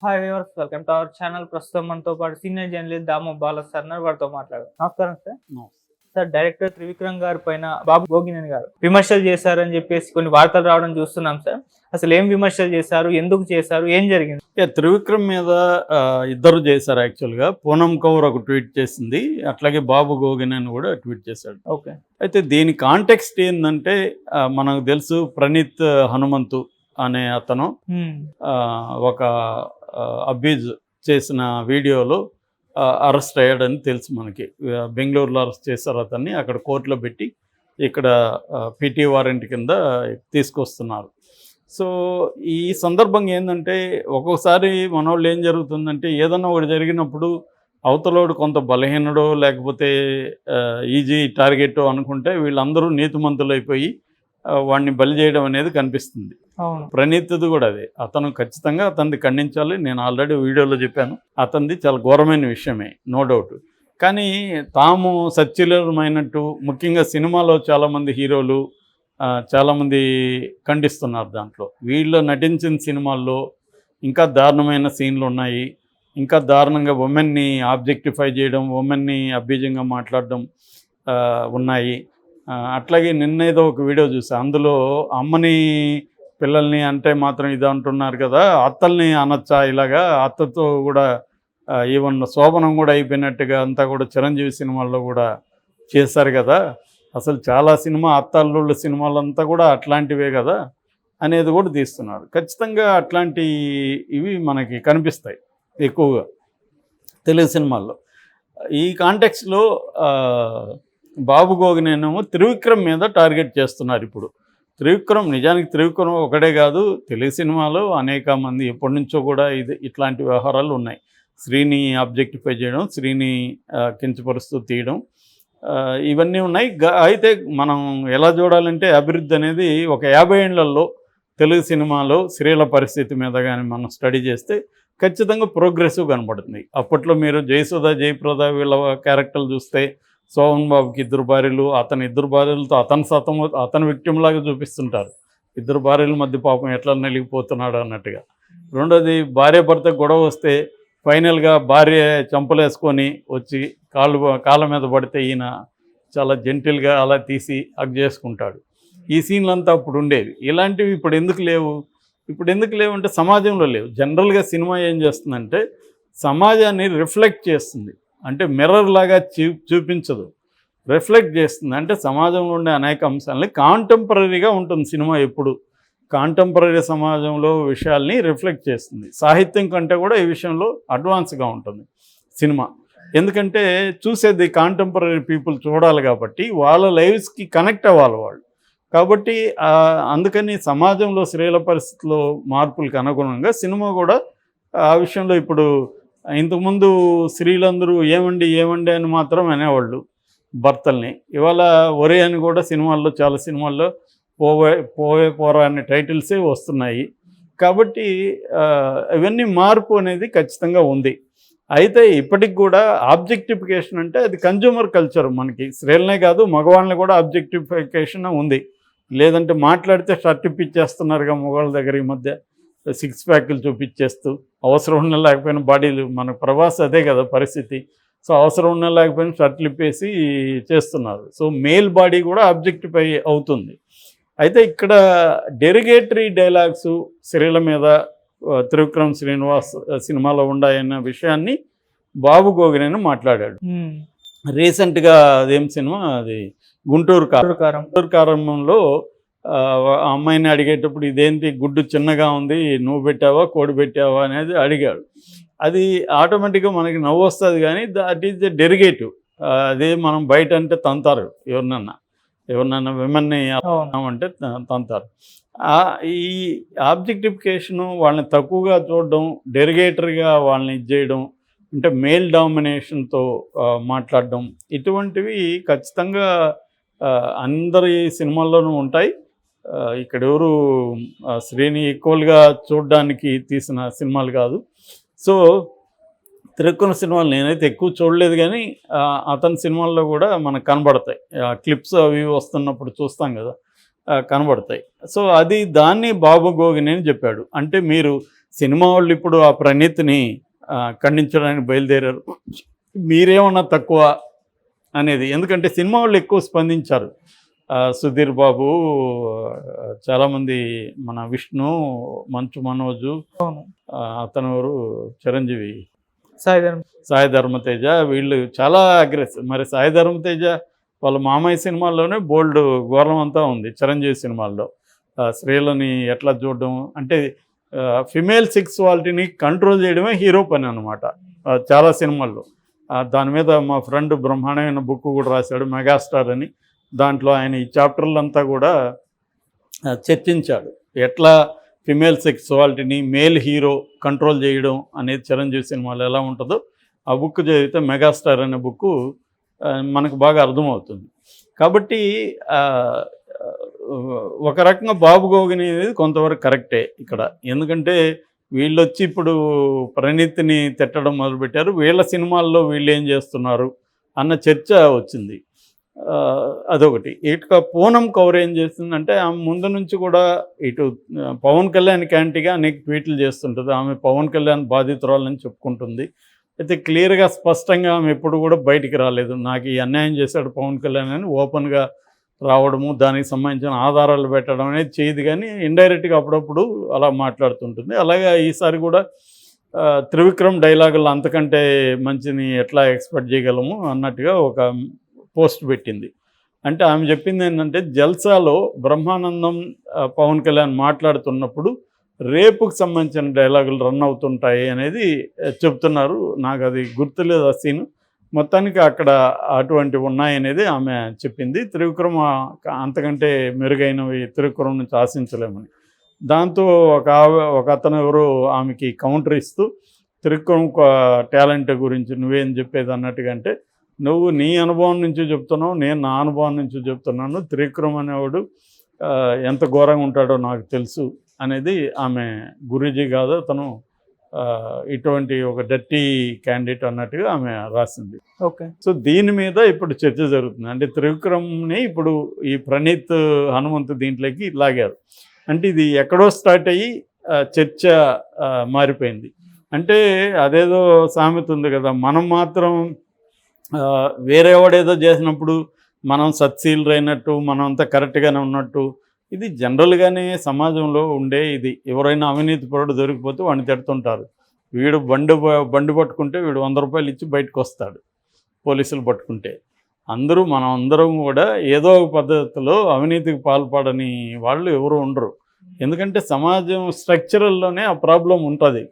Hi viewers, welcome to our channel. ప్రస్తుతం మనతో పాటు senior journalist Damu Bala sir ఉన్నారు. వారితో మాట్లాడదాం. నమస్కారం sir. No. Sir, director Trivikram గారి పైన బాబు గోగినేని గారు విమర్శలు చేశారని చెప్పేసి కొన్ని వార్తలు రావడం చూస్తున్నాం సార్. అసలు ఏం విమర్శలు చేశారు, ఎందుకు చేశారు, ఏం జరిగింది? త్రివిక్రమ్ మీద ఇద్దరు చేశారు యాక్చువల్గా. పూనం కౌర్ ఒక ట్వీట్ చేసింది, అట్లాగే బాబు గోగినేని కూడా ట్వీట్ చేశాడు. ఓకే. అయితే దీని కాంటెక్స్ట్ ఏంటంటే మనకు తెలుసు, ప్రణీత్ హనుమంతు అనే అతను ఒక అబ్యూజ్ చేసిన వీడియోలో అరెస్ట్ అయ్యాడని తెలుసు మనకి. బెంగళూరులో అరెస్ట్ చేశారు అతన్ని, అక్కడ కోర్టులో పెట్టి ఇక్కడ పీటీ వారెంట్ కింద తీసుకొస్తున్నారు. సో ఈ సందర్భంగా ఏంటంటే, ఒక్కొక్కసారి మనోళ్ళు ఏం జరుగుతుందంటే, ఏదన్నా ఒకటి జరిగినప్పుడు అవతలోడు కొంత బలహీనుడో లేకపోతే ఈజీ టార్గెట్ అనుకుంటే వీళ్ళందరూ నీతిమంతులైపోయి వాడిని బలి చేయడం అనేది కనిపిస్తుంది. ప్రణీత్ది కూడా అదే. అతను ఖచ్చితంగా అతనిది ఖండించాలి. నేను ఆల్రెడీ వీడియోలో చెప్పాను, అతనిది చాలా ఘోరమైన విషయమే, నో డౌట్. కానీ తాము సచ్చీలమైనట్టు, ముఖ్యంగా సినిమాలో చాలామంది హీరోలు చాలామంది ఖండిస్తున్నారు. దాంట్లో వీళ్ళు నటించిన సినిమాల్లో ఇంకా దారుణమైన సీన్లు ఉన్నాయి. ఇంకా దారుణంగా ఉమెన్ని ఆబ్జెక్టిఫై చేయడం, ఉమెన్ని అభ్యజంగా మాట్లాడడం ఉన్నాయి. అట్లాగే నిన్నేదో ఒక వీడియో చూసా, అందులో అమ్మని పిల్లల్ని అంటే మాత్రం ఇది అంటున్నారు కదా, అత్తల్ని అనొచ్చా ఇలాగా, అత్తతో కూడా ఈవెన్ శోభనం కూడా అయిపోయినట్టుగా అంతా కూడా చిరంజీవి సినిమాల్లో కూడా చేశారు కదా, అసలు చాలా సినిమా అత్తల్లుళ్ళ సినిమాలంతా కూడా అట్లాంటివే కదా అనేది కూడా తీస్తున్నారు. ఖచ్చితంగా అట్లాంటి ఇవి మనకి కనిపిస్తాయి ఎక్కువగా తెలుగు సినిమాల్లో. ఈ కాంటెక్స్లో బాబు గోగినేనేమో త్రివిక్రమ్ మీద టార్గెట్ చేస్తున్నారు. ఇప్పుడు త్రివిక్రమ్, నిజానికి త్రివిక్రమ్ ఒకటే కాదు, తెలుగు సినిమాలో అనేక మంది ఎప్పటి నుంచో కూడా ఇట్లాంటి వ్యవహారాలు ఉన్నాయి. స్త్రీని ఆబ్జెక్టిఫై చేయడం, స్త్రీని కించపరుస్తూ తీయడం, ఇవన్నీ ఉన్నాయి. అయితే మనం ఎలా చూడాలంటే, అభివృద్ధి అనేది ఒక 50 ఏళ్లలో తెలుగు సినిమాలో స్త్రీల పరిస్థితి మీద కానీ మనం స్టడీ చేస్తే ఖచ్చితంగా ప్రోగ్రెసివ్ కనబడుతుంది. అప్పట్లో మీరు జయసుధ, జయప్రద వీళ్ళ క్యారెక్టర్లు చూస్తే, సోహన్ బాబుకి 2 భార్యలు, అతని 2 భార్యలతో అతని విక్టిమ్ లాగా చూపిస్తుంటారు. 2 భార్యల మధ్య పాపం ఎట్లా నలిగిపోతున్నాడు అన్నట్టుగా. రెండోది, భార్య భర్త గొడవ వస్తే ఫైనల్గా భార్య చంపలేసుకొని వచ్చి కాళ్ళ మీద పడితే ఈయన చాలా జెంటిల్గా అలా తీసి హగ్ చేసుకుంటాడు. ఈ సీన్లంతా అప్పుడు ఉండేవి. ఇలాంటివి ఇప్పుడు ఎందుకు లేవు? ఇప్పుడు ఎందుకు లేవు అంటే సమాజంలో లేవు. జనరల్గా సినిమా ఏం చేస్తుందంటే సమాజాన్ని రిఫ్లెక్ట్ చేస్తుంది, అంటే మిర్రర్ లాగా చూపించదు, రిఫ్లెక్ట్ చేస్తుంది. అంటే సమాజంలో ఉండే అనేక అంశాలని కాంటెంపరీగా ఉంటుంది సినిమా. ఎప్పుడు కాంటెంపరీ సమాజంలో విషయాల్ని రిఫ్లెక్ట్ చేస్తుంది. సాహిత్యం కంటే కూడా ఈ విషయంలో అడ్వాన్స్గా ఉంటుంది సినిమా. ఎందుకంటే చూసేది కాంటెంపరీ పీపుల్ చూడాలి కాబట్టి, వాళ్ళ లైఫ్స్కి కనెక్ట్ అవ్వాలి వాళ్ళు. కాబట్టి అందుకని సమాజంలో స్త్రీల పరిస్థితుల్లో మార్పులకు అనుగుణంగా సినిమా కూడా ఆ విషయంలో, ఇప్పుడు ఇంతకుముందు స్త్రీలందరూ ఏమండి ఏమండి అని మాత్రం అనేవాళ్ళు భర్తల్ని. ఇవాళ ఒరే అని కూడా సినిమాల్లో, చాలా సినిమాల్లో పోరా అనే టైటిల్సే వస్తున్నాయి. కాబట్టి ఇవన్నీ మార్పు అనేది ఖచ్చితంగా ఉంది. అయితే ఇప్పటికి కూడా ఆబ్జెక్టిఫికేషన్ అంటే అది కన్జ్యూమర్ కల్చర్. మనకి స్త్రీలనే కాదు, మగవాళ్ళని కూడా ఆబ్జెక్టిఫికేషన్ ఉంది. లేదంటే మాట్లాడితే షర్ట్ ఇప్పించేస్తున్నారుగా మగవాళ్ళ దగ్గర ఈ మధ్య, 6 ప్యాక్లు చూపించేస్తూ, అవసరం ఉన్న లేకపోయినా బాడీలు, మన ప్రభాస్ అదే కదా పరిస్థితి. సో అవసరం ఉన్న లేకపోయినా షర్ట్లు ఇప్పేసి చేస్తున్నారు. సో మేల్ బాడీ కూడా ఆబ్జెక్టిఫై అవుతుంది. అయితే ఇక్కడ డెరిగేటరీ డైలాగ్స్ స్త్రీల మీద త్రివిక్రమ్ శ్రీనివాస్ సినిమాలో ఉన్నాయన్న విషయాన్ని బాబు గోగినేని మాట్లాడాడు. రీసెంట్గా అదేం సినిమా అది, గుంటూరు కారంలో అమ్మాయిని అడిగేటప్పుడు ఇదేంటి గుడ్డు చిన్నగా ఉంది, నువ్వు పెట్టావా కోడి పెట్టావా అనేది అడిగాడు. అది ఆటోమేటిక్గా మనకి నవ్వు వస్తుంది, కానీ దట్ ఈజ్ ద డెరిగేటివ్. అదే మనం బయట అంటే తంతారు, ఎవరినన్నా విమెన్ని అంటే తంతారు. ఈ ఆబ్జెక్టిఫికేషను, వాళ్ళని తక్కువగా చూడడం, డెరిగేటర్గా వాళ్ళని చేయడం, అంటే మేల్ డామినేషన్తో మాట్లాడడం, ఇటువంటివి ఖచ్చితంగా అందరి సినిమాల్లోనూ ఉంటాయి. ఇక్కడ ఎవరు స్త్రీని ఈక్వల్గా చూడడానికి తీసిన సినిమాలు కాదు. సో త్రివిక్రమ్ సినిమాలు నేనైతే ఎక్కువ చూడలేదు, కానీ అతని సినిమాల్లో కూడా మనకు కనబడతాయి. క్లిప్స్ అవి వస్తున్నప్పుడు చూస్తాం కదా, కనబడతాయి. సో దాన్ని బాబు గోగినేని చెప్పాడు. అంటే మీరు సినిమా వాళ్ళు ఇప్పుడు ఆ ప్రణీత్ని ఖండించడానికి బయలుదేరారు. మీరేమన్నా తక్కువ అనేది, ఎందుకంటే సినిమా వాళ్ళు ఎక్కువ స్పందించారు. సుధీర్ బాబు, చాలామంది, మన విష్ణు, మంచు మనోజు, అవును. అతను ఎవరు, చిరంజీవి, సాయిధరం. సాయి ధర్మతేజ, వీళ్ళు చాలా అగ్రెసివ్. మరి సాయి ధర్మతేజ వాళ్ళ మామయ్య సినిమాల్లోనే బోల్డ్ ఘోరం అంతా ఉంది. చిరంజీవి సినిమాల్లో స్త్రీలని ఎట్లా చూడడం అంటే ఫిమేల్ సెక్సువాలిటీని కంట్రోల్ చేయడమే హీరో పని అనమాట చాలా సినిమాల్లో. దాని మీద మా ఫ్రెండ్ బ్రహ్మాండమైన బుక్ కూడా రాశాడు, మెగాస్టార్ అని. దాంట్లో ఆయన ఈ చాప్టర్లంతా కూడా చర్చించాడు, ఎట్లా ఫిమేల్ సెక్సువాలిటీని మేల్ హీరో కంట్రోల్ చేయడం అనేది చిరంజీవి సినిమాలో ఎలా ఉంటుందో ఆ బుక్ చదివితే, మెగాస్టార్ అనే బుక్ మనకు బాగా అర్థమవుతుంది. కాబట్టి ఒక రకంగా బాబు గోగిని అనేది కొంతవరకు కరెక్టే ఇక్కడ. ఎందుకంటే వీళ్ళు వచ్చి ఇప్పుడు ప్రణీత్ని తిట్టడం మొదలుపెట్టారు, వీళ్ళ సినిమాల్లో వీళ్ళు ఏం చేస్తున్నారు అన్న చర్చ వచ్చింది. అదొకటి. ఇక పూనం కౌర్ ఏం చేస్తుందంటే, ఆమె ముందు నుంచి కూడా ఇటు పవన్ కళ్యాణ్ క్యాంటీగా అనేక ట్వీట్లు చేస్తుంటుంది. ఆమె పవన్ కళ్యాణ్ బాధితురాలని చెప్పుకుంటుంది. అయితే క్లియర్గా స్పష్టంగా ఆమె ఎప్పుడు కూడా బయటికి రాలేదు, నాకు ఈ అన్యాయం చేశాడు పవన్ కళ్యాణ్ అని ఓపెన్గా రావడము, దానికి సంబంధించిన ఆధారాలు పెట్టడం అనేది చేయదు. కానీ ఇండైరెక్ట్గా అప్పుడప్పుడు అలా మాట్లాడుతుంటుంది. అలాగే ఈసారి కూడా త్రివిక్రమ్ డైలాగులు అంతకంటే మంచిని ఎట్లా ఎక్స్పెక్ట్ చేయగలము అన్నట్టుగా ఒక పోస్ట్ పెట్టింది. అంటే ఆమె చెప్పింది ఏంటంటే, జల్సాలో బ్రహ్మానందం పవన్ కళ్యాణ్ మాట్లాడుతున్నప్పుడు రేపుకు సంబంధించిన డైలాగులు రన్ అవుతుంటాయి అనేది చెప్తున్నారు. నాకు అది గుర్తులేదు ఆ సీను. మొత్తానికి అక్కడ అటువంటివి ఉన్నాయనేది ఆమె చెప్పింది. త్రివిక్రమ్ అంతకంటే మెరుగైనవి త్రివిక్రమ్ నుంచి ఆశించలేమని. దాంతో ఒక అతను ఎవరు ఆమెకి కౌంటర్ ఇస్తూ, త్రివిక్రమ్ టాలెంట్ గురించి నువ్వేం చెప్పేది అన్నట్టుగా, అంటే నువ్వు నీ అనుభవం నుంచి చెప్తున్నావు, నేను నా అనుభవం నుంచి చెప్తున్నాను, త్రివిక్రమ్ అనేవాడు ఎంత ఘోరంగా ఉంటాడో నాకు తెలుసు అనేది ఆమె. గురూజీ కాదు అతను, ఇటువంటి ఒక డర్టీ క్యాండిడేట్ అన్నట్టుగా ఆమె రాసింది. ఓకే. సో దీని మీద ఇప్పుడు చర్చ జరుగుతుంది. అంటే త్రివిక్రమ్ని ఇప్పుడు ఈ ప్రణీత్ హనుమంతు దీంట్లోకి లాగారు. అంటే ఇది ఎక్కడో స్టార్ట్ అయ్యి చర్చ మారిపోయింది. అంటే అదేదో సామెత ఉంది కదా, మనం మాత్రం వేరేవాడేదో చేసినప్పుడు మనం సత్శీలురైనట్టు, మనం అంతా కరెక్ట్గానే ఉన్నట్టు. ఇది జనరల్గానే సమాజంలో ఉండే ఇది. ఎవరైనా అవినీతి పరుడు దొరికిపోతే వాడిని తిడుతుంటారు. వీడు బండి పట్టుకుంటే వీడు 100 రూపాయలు ఇచ్చి బయటకు వస్తాడు పోలీసులు పట్టుకుంటే. మనం అందరం కూడా ఏదో ఒక పద్ధతిలో అవినీతికి పాల్పడని వాళ్ళు ఎవరు ఉండరు. ఎందుకంటే సమాజం స్ట్రక్చరల్లోనే ఆ ప్రాబ్లం ఉంటుంది.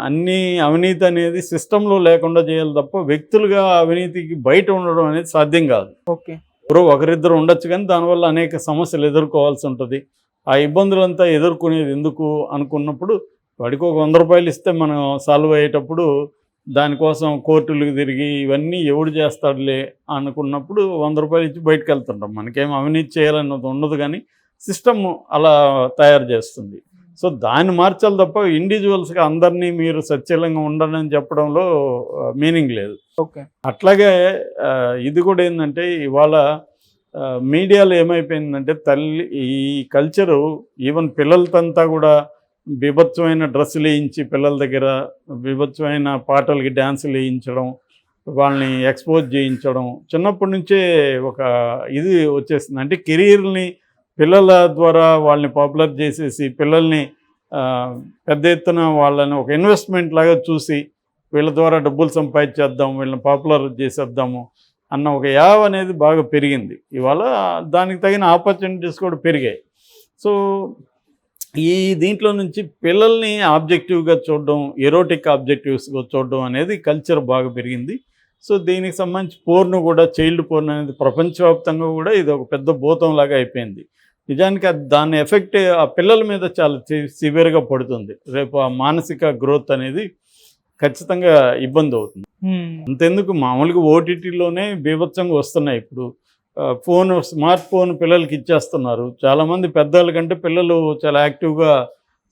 అన్నీ అవినీతి అనేది సిస్టంలో లేకుండా చేయాలి తప్ప వ్యక్తులుగా అవినీతికి బయట ఉండడం అనేది సాధ్యం కాదు. ఓకే. ఎవరో ఒకరిద్దరు ఉండొచ్చు, కానీ దానివల్ల అనేక సమస్యలు ఎదుర్కోవాల్సి ఉంటుంది. ఆ ఇబ్బందులంతా ఎదుర్కొనేది ఎందుకు అనుకున్నప్పుడు, వాడికి ఒక 100 రూపాయలు ఇస్తే మనం సాల్వ్ అయ్యేటప్పుడు దానికోసం కోర్టులకు తిరిగి ఇవన్నీ ఎవడు చేస్తాడులే అనుకున్నప్పుడు 100 రూపాయలు ఇచ్చి బయటకు వెళ్తుంటాం. మనకేం అవినీతి చేయాలన్నది ఉండదు, కానీ సిస్టమ్ అలా తయారు చేస్తుంది. సో దాన్ని మార్చాలి తప్ప ఇండివిజువల్స్గా అందరినీ మీరు సత్యలంగా ఉండాలని చెప్పడంలో మీనింగ్ లేదు. ఓకే. అట్లాగే ఇది కూడా ఏంటంటే, ఇవాళ మీడియాలో ఏమైపోయిందంటే, ఈ కల్చరు ఈవెన్ పిల్లలతంతా కూడా బీభత్సమైన డ్రెస్సులు వేయించి పిల్లల దగ్గర బీభత్సమైన పాటలకి డ్యాన్సులు వేయించడం, వాళ్ళని ఎక్స్పోజ్ చేయించడం చిన్నప్పటి నుంచే ఒక ఇది వచ్చేస్తుంది. అంటే కెరీర్ని పిల్లల ద్వారా వాళ్ళని పాపులర్ చేసేసి, పిల్లల్ని పెద్ద ఎత్తున వాళ్ళని ఒక ఇన్వెస్ట్మెంట్ లాగా చూసి వీళ్ళ ద్వారా డబ్బులు సంపాదించేద్దాం, వీళ్ళని పాపులర్ చేసేద్దాము అన్న ఒక యావ్ అనేది బాగా పెరిగింది. ఇవాళ దానికి తగిన ఆపర్చునిటీస్ కూడా పెరిగాయి. సో ఈ దీంట్లో నుంచి పిల్లల్ని ఆబ్జెక్టివ్గా చూడడం, ఎరోటిక్ ఆబ్జెక్టివ్స్గా చూడడం అనేది కల్చర్ బాగా పెరిగింది. సో దీనికి సంబంధించి పోర్ను కూడా, చైల్డ్ పోర్న్ అనేది ప్రపంచవ్యాప్తంగా కూడా ఇది ఒక పెద్ద భూతంలాగా అయిపోయింది. నిజానికి దాని ఎఫెక్ట్ ఆ పిల్లల మీద చాలా సివియర్గా పడుతుంది. రేపు ఆ మానసిక గ్రోత్ అనేది ఖచ్చితంగా ఇబ్బంది అవుతుంది. అంతెందుకు, మామూలుగా ఓటీటీలోనే బీభత్సంగా వస్తున్నాయి. ఇప్పుడు స్మార్ట్ ఫోన్ పిల్లలకి ఇచ్చేస్తున్నారు. చాలామంది పెద్దవాళ్ళ కంటే పిల్లలు చాలా యాక్టివ్గా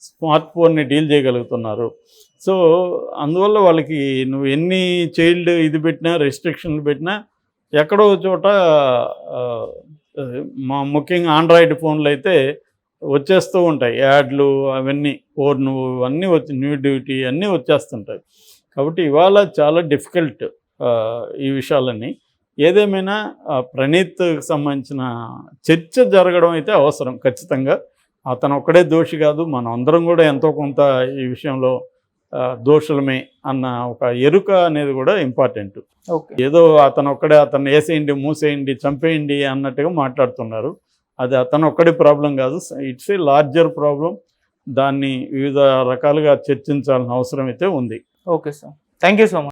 స్మార్ట్ ఫోన్ని డీల్ చేయగలుగుతున్నారు. సో అందువల్ల వాళ్ళకి నువ్వు ఎన్ని చైల్డ్ ఇది పెట్టినా, రెస్ట్రిక్షన్లు పెట్టినా, ఎక్కడో చోట ముఖ్యంగా ఆండ్రాయిడ్ ఫోన్లు అయితే వచ్చేస్తూ ఉంటాయి, యాడ్లు అవన్నీ, పోర్ను అన్నీ వచ్చి, న్యూడిటీ అన్నీ వచ్చేస్తుంటాయి. కాబట్టి ఇవాళ చాలా డిఫికల్ట్ ఈ విషయాలన్నీ. ఏదేమైనా ప్రణీత్కి సంబంధించిన చర్చ జరగడం అయితే అవసరం ఖచ్చితంగా. అతను ఒక్కడే దోషి కాదు, మనం అందరం కూడా ఎంతో కొంత ఈ విషయంలో దోషులమే అన్న ఒక ఎరుక అనేది కూడా ఇంపార్టెంట్. ఓకే. ఏదో అతను ఒక్కడే, అతను వేసేయండి, మూసేయండి, చంపేయండి అన్నట్టుగా మాట్లాడుతున్నారు. అది అతను ఒక్కడే ప్రాబ్లం కాదు, ఇట్స్ ఏ లార్జర్ ప్రాబ్లం. దాన్ని వివిధ రకాలుగా చర్చించాల్సిన అవసరం అయితే ఉంది. Okay sir, thank you so much.